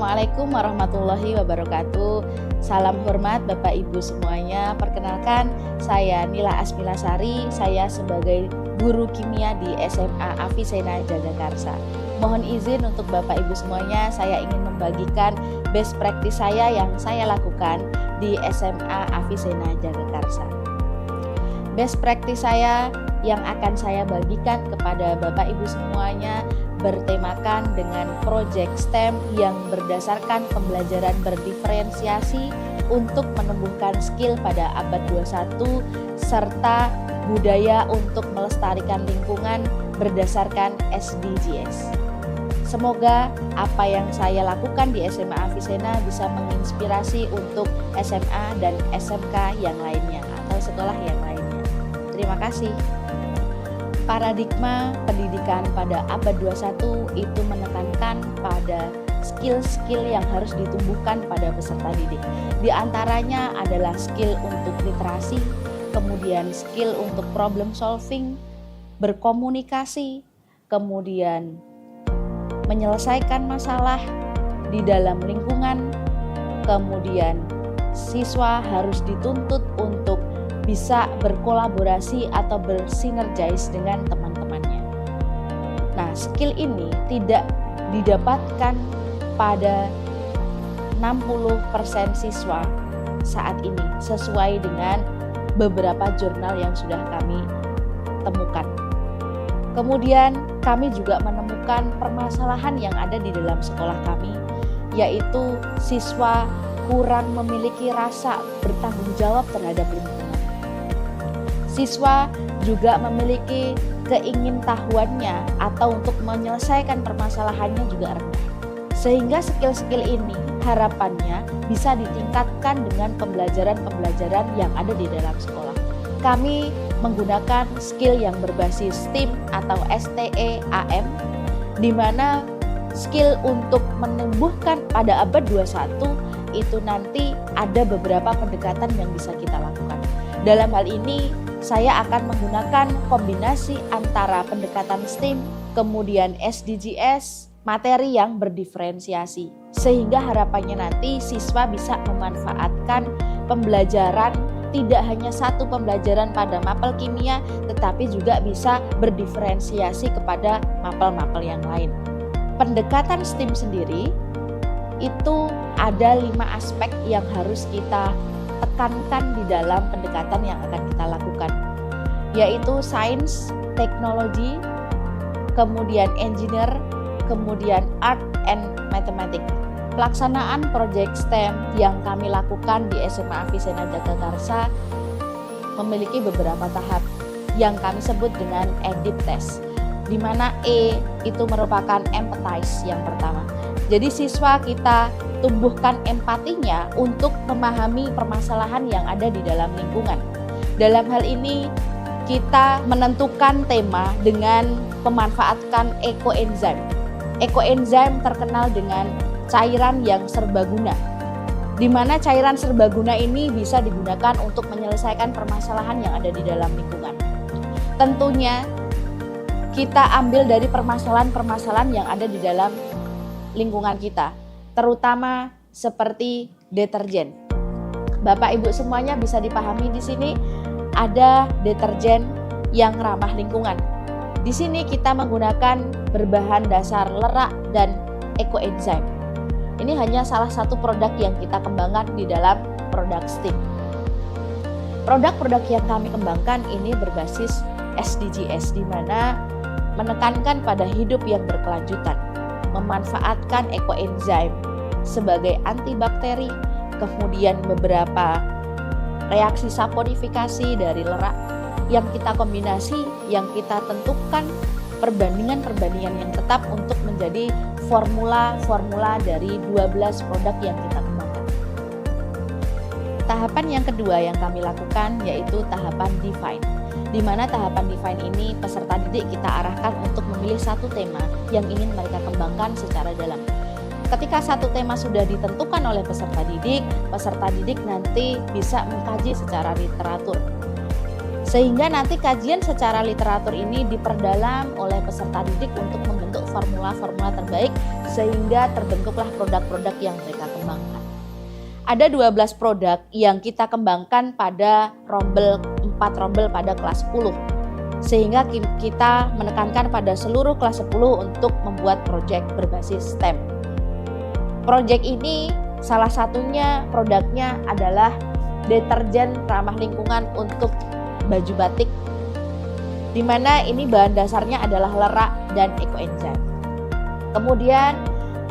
Assalamualaikum warahmatullahi wabarakatuh. Salam hormat Bapak Ibu semuanya. Perkenalkan, saya Nila Asmilasari. Saya sebagai guru kimia di SMA Avicenna Jagakarsa. Mohon izin untuk Bapak Ibu semuanya, saya ingin membagikan best practice saya yang saya lakukan di SMA Avicenna Jagakarsa. Best practice saya yang akan saya bagikan kepada Bapak Ibu semuanya bertemakan dengan project STEM yang berdasarkan pembelajaran berdiferensiasi untuk menumbuhkan skill pada abad 21 serta budaya untuk melestarikan lingkungan berdasarkan SDGs. Semoga apa yang saya lakukan di SMA Avicenna bisa menginspirasi untuk SMA dan SMK yang lainnya atau sekolah yang lainnya. Terima kasih. Paradigma pendidikan pada abad 21 itu menekankan pada skill-skill yang harus ditumbuhkan pada peserta didik. Di antaranya adalah skill untuk literasi, kemudian skill untuk problem solving, berkomunikasi, kemudian menyelesaikan masalah di dalam lingkungan, kemudian siswa harus dituntut untuk bisa berkolaborasi atau bersinergis dengan teman-temannya. Nah, skill ini tidak didapatkan pada 60% siswa saat ini sesuai dengan beberapa jurnal yang sudah kami temukan. Kemudian kami juga menemukan permasalahan yang ada di dalam sekolah kami, yaitu siswa kurang memiliki rasa bertanggung jawab terhadap lingkungan. Siswa juga memiliki keingintahuannya atau untuk menyelesaikan permasalahannya juga rendah. Sehingga skill-skill ini harapannya bisa ditingkatkan dengan pembelajaran-pembelajaran yang ada di dalam sekolah. Kami menggunakan skill yang berbasis STEAM atau STEAM, di mana skill untuk menumbuhkan pada abad 21 itu nanti ada beberapa pendekatan yang bisa kita lakukan. Dalam hal ini, saya akan menggunakan kombinasi antara pendekatan STEAM, kemudian SDGs, materi yang berdiferensiasi. Sehingga harapannya nanti siswa bisa memanfaatkan pembelajaran, tidak hanya satu pembelajaran pada mapel kimia, tetapi juga bisa berdiferensiasi kepada mapel-mapel yang lain. Pendekatan STEAM sendiri, itu ada 5 aspek yang harus kita tekankan di dalam pendekatan yang akan kita lakukan, yaitu sains, teknologi, kemudian engineer, kemudian art and mathematics. Pelaksanaan proyek STEM yang kami lakukan di SMA Avicenna Jagakarsa memiliki beberapa tahap yang kami sebut dengan EDIP test, di mana E itu merupakan empathize yang pertama. Jadi siswa kita tumbuhkan empatinya untuk memahami permasalahan yang ada di dalam lingkungan. Dalam hal ini kita menentukan tema dengan memanfaatkan ekoenzim. Ekoenzim terkenal dengan cairan yang serbaguna, di mana cairan serbaguna ini bisa digunakan untuk menyelesaikan permasalahan yang ada di dalam lingkungan. Tentunya kita ambil dari permasalahan-permasalahan yang ada di dalam lingkungan kita, terutama seperti deterjen. Bapak Ibu semuanya bisa dipahami di sini ada deterjen yang ramah lingkungan. Di sini kita menggunakan berbahan dasar lerak dan ekoenzim. Ini hanya salah satu produk yang kita kembangkan di dalam produk STEAM. Produk-produk yang kami kembangkan ini berbasis SDGs, di mana menekankan pada hidup yang berkelanjutan, memanfaatkan ekoenzim sebagai antibakteri, kemudian beberapa reaksi saponifikasi dari lerak yang kita kombinasi, yang kita tentukan perbandingan-perbandingan yang tetap untuk menjadi formula-formula dari 12 produk yang kita kembangkan. Tahapan yang kedua yang kami lakukan yaitu tahapan define, di mana tahapan define ini peserta didik kita arahkan untuk memilih satu tema yang ingin mereka kembangkan secara dalam. Ketika satu tema sudah ditentukan oleh peserta didik nanti bisa mengkaji secara literatur. Sehingga nanti kajian secara literatur ini diperdalam oleh peserta didik untuk membentuk formula-formula terbaik sehingga terbentuklah produk-produk yang mereka kembangkan. Ada 12 produk yang kita kembangkan pada 4 rombel pada kelas 10. Sehingga kita menekankan pada seluruh kelas 10 untuk membuat proyek berbasis STEM. Proyek ini salah satunya produknya adalah deterjen ramah lingkungan untuk baju batik, di mana ini bahan dasarnya adalah lerak dan ekoenzim. Kemudian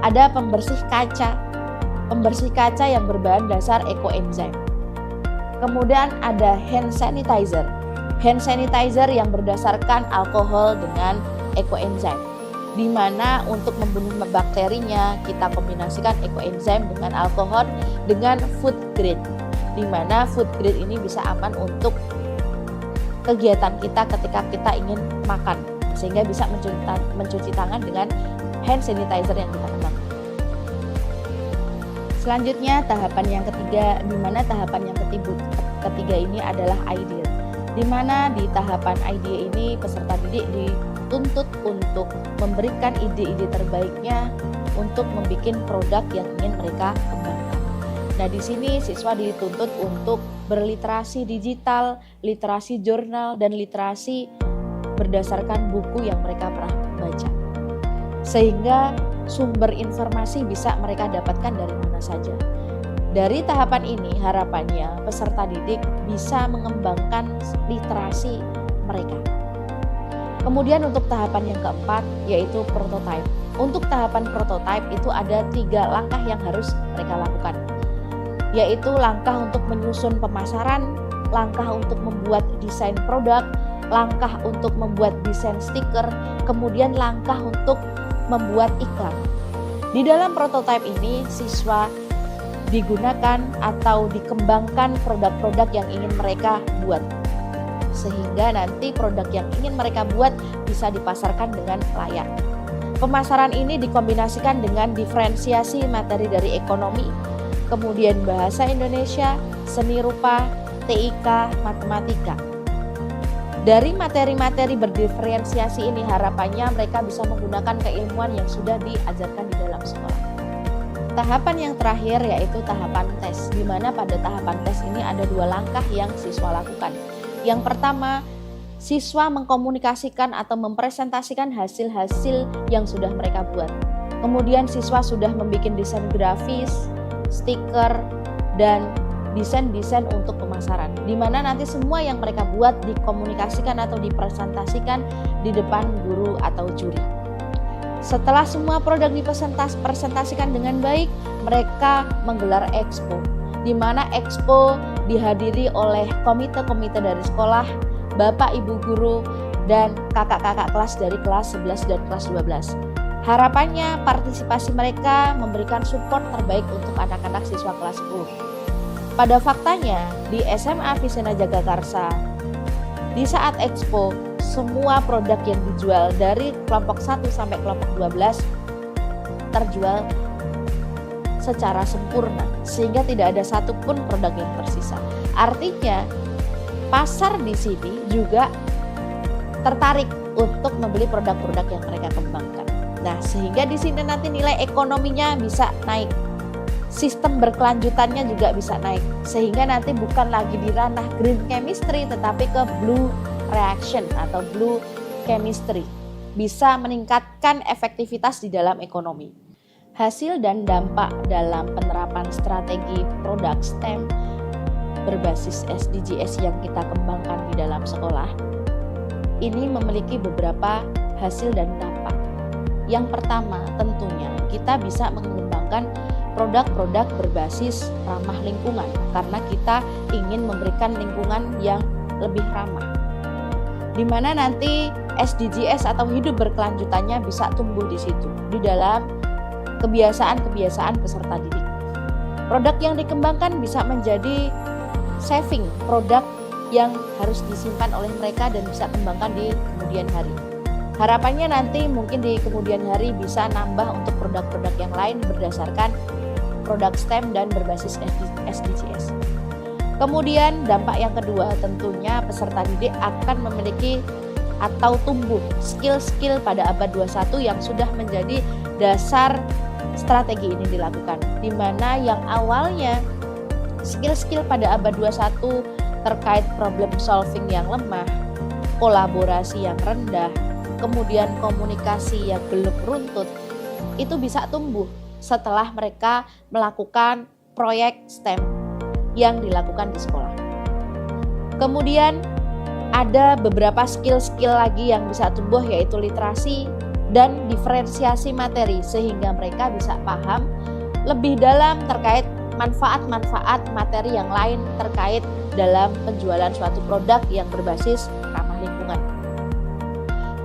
ada pembersih kaca yang berbahan dasar ekoenzim. Kemudian ada hand sanitizer yang berdasarkan alkohol dengan ekoenzim, di mana untuk membunuh bakterinya kita kombinasikan ekoenzim dengan alkohol dengan food grade, di mana food grade ini bisa aman untuk kegiatan kita ketika kita ingin makan, sehingga bisa mencuci tangan dengan hand sanitizer yang kita kembangkan. Selanjutnya tahapan yang ketiga, di mana tahapan yang ketiga ini adalah idea, di mana di tahapan idea ini peserta didik dituntut untuk memberikan ide-ide terbaiknya untuk membuat produk yang ingin mereka kembangkan. Nah, di sini siswa dituntut untuk berliterasi digital, literasi jurnal, dan literasi berdasarkan buku yang mereka pernah baca. Sehingga sumber informasi bisa mereka dapatkan dari mana saja. Dari tahapan ini harapannya peserta didik bisa mengembangkan literasi mereka. Kemudian untuk tahapan yang keempat yaitu prototype. Untuk tahapan prototype itu ada 3 langkah yang harus mereka lakukan, yaitu langkah untuk menyusun pemasaran, langkah untuk membuat desain produk, langkah untuk membuat desain stiker, kemudian langkah untuk membuat iklan. Di dalam prototipe ini siswa digunakan atau dikembangkan produk-produk yang ingin mereka buat, sehingga nanti produk yang ingin mereka buat bisa dipasarkan dengan layak. Pemasaran ini dikombinasikan dengan diferensiasi materi dari ekonomi, kemudian bahasa Indonesia, seni rupa, TIK, matematika. Dari materi-materi berdiferensiasi ini harapannya mereka bisa menggunakan keilmuan yang sudah diajarkan di dalam sekolah. Tahapan yang terakhir yaitu tahapan tes, di mana pada tahapan tes ini ada 2 langkah yang siswa lakukan. Yang pertama, siswa mengkomunikasikan atau mempresentasikan hasil-hasil yang sudah mereka buat. Kemudian siswa sudah membuat desain grafis, stiker, dan desain-desain untuk pemasaran, di mana nanti semua yang mereka buat dikomunikasikan atau dipresentasikan di depan guru atau juri. Setelah semua produk dipresentasikan dengan baik, mereka menggelar expo, di mana expo dihadiri oleh komite-komite dari sekolah, bapak ibu guru, dan kakak-kakak kelas dari kelas 11 dan kelas 12. Harapannya partisipasi mereka memberikan support terbaik untuk anak-anak siswa kelas 10. Pada faktanya di SMA Visena Jagakarsa, di saat expo semua produk yang dijual dari kelompok 1 sampai kelompok 12 terjual secara sempurna, sehingga tidak ada satupun produk yang tersisa. Artinya pasar di sini juga tertarik untuk membeli produk-produk yang mereka kembangkan. Nah, sehingga di sini nanti nilai ekonominya bisa naik, sistem berkelanjutannya juga bisa naik, sehingga nanti bukan lagi di ranah green chemistry tetapi ke blue reaction atau blue chemistry, bisa meningkatkan efektivitas di dalam ekonomi. Hasil dan dampak dalam penerapan strategi produk STEM berbasis SDGs yang kita kembangkan di dalam sekolah ini memiliki beberapa hasil dan dampak. Yang pertama, tentunya kita bisa mengembangkan produk-produk berbasis ramah lingkungan karena kita ingin memberikan lingkungan yang lebih ramah, di mana nanti SDGs atau hidup berkelanjutannya bisa tumbuh di situ di dalam kebiasaan-kebiasaan peserta didik. Produk yang dikembangkan bisa menjadi saving produk yang harus disimpan oleh mereka dan bisa kembangkan di kemudian hari. Harapannya nanti mungkin di kemudian hari bisa nambah untuk produk-produk yang lain berdasarkan produk STEM dan berbasis SDGs. Kemudian dampak yang kedua, tentunya peserta didik akan memiliki atau tumbuh skill-skill pada abad 21 yang sudah menjadi dasar strategi ini dilakukan, di mana yang awalnya skill-skill pada abad 21 terkait problem solving yang lemah, kolaborasi yang rendah, kemudian komunikasi yang belum runtut, itu bisa tumbuh setelah mereka melakukan proyek STEM yang dilakukan di sekolah. Kemudian ada beberapa skill-skill lagi yang bisa tumbuh, yaitu literasi dan diferensiasi materi, sehingga mereka bisa paham lebih dalam terkait manfaat-manfaat materi yang lain terkait dalam penjualan suatu produk yang berbasis ramah lingkungan.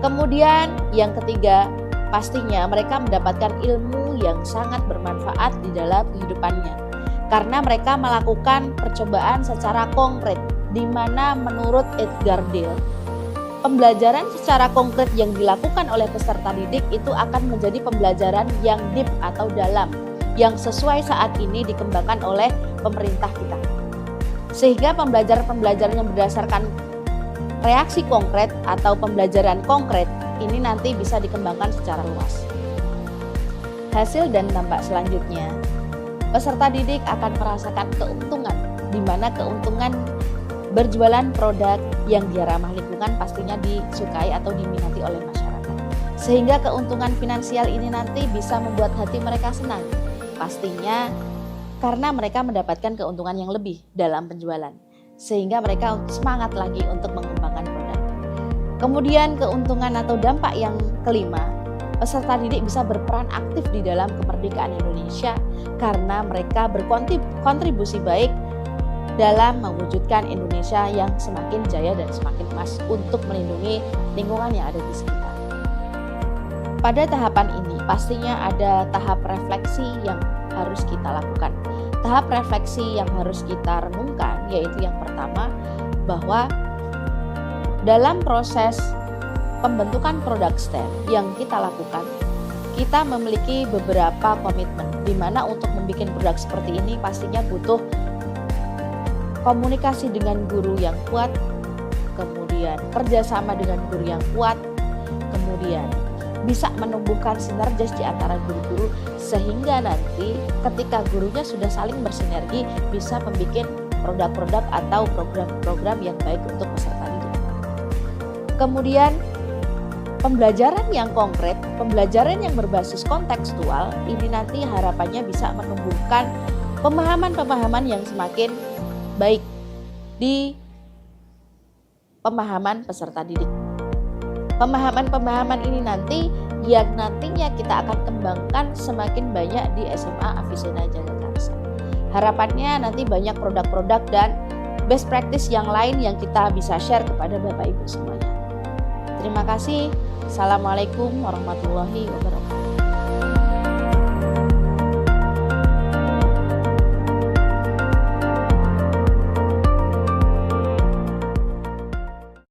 Kemudian yang ketiga, pastinya mereka mendapatkan ilmu yang sangat bermanfaat di dalam kehidupannya, karena mereka melakukan percobaan secara konkret, di mana menurut Edgar Dale, pembelajaran secara konkret yang dilakukan oleh peserta didik itu akan menjadi pembelajaran yang deep atau dalam, yang sesuai saat ini dikembangkan oleh pemerintah kita. Sehingga pembelajaran yang berdasarkan reaksi konkret atau pembelajaran konkret ini nanti bisa dikembangkan secara luas. Hasil dan dampak selanjutnya, peserta didik akan merasakan keuntungan, di mana keuntungan berjualan produk yang dia ramah lingkungan pastinya disukai atau diminati oleh masyarakat. Sehingga keuntungan finansial ini nanti bisa membuat hati mereka senang. Pastinya karena mereka mendapatkan keuntungan yang lebih dalam penjualan. Sehingga mereka semangat lagi untuk mengembangkan produk. Kemudian keuntungan atau dampak yang kelima, peserta didik bisa berperan aktif di dalam kemerdekaan Indonesia karena mereka berkontribusi baik dalam mewujudkan Indonesia yang semakin jaya dan semakin emas untuk melindungi lingkungan yang ada di sekitar. Pada tahapan ini pastinya ada tahap refleksi yang harus kita lakukan. Tahap refleksi yang harus kita renungkan yaitu yang pertama, bahwa dalam proses pembentukan produk STEM yang kita lakukan, kita memiliki beberapa komitmen, di mana untuk membuat produk seperti ini pastinya butuh komunikasi dengan guru yang kuat, kemudian kerjasama dengan guru yang kuat, kemudian bisa menumbuhkan sinergi di antara guru-guru, sehingga nanti ketika gurunya sudah saling bersinergi bisa membuat produk-produk atau program-program yang baik untuk peserta didik. Kemudian pembelajaran yang konkret, pembelajaran yang berbasis kontekstual, ini nanti harapannya bisa menumbuhkan pemahaman-pemahaman yang semakin baik di pemahaman peserta didik. Pemahaman-pemahaman ini nanti yang nantinya kita akan kembangkan semakin banyak di SMA Avicenna Jagakarsa. Harapannya nanti banyak produk-produk dan best practice yang lain yang kita bisa share kepada Bapak Ibu semuanya. Terima kasih. Assalamualaikum warahmatullahi wabarakatuh.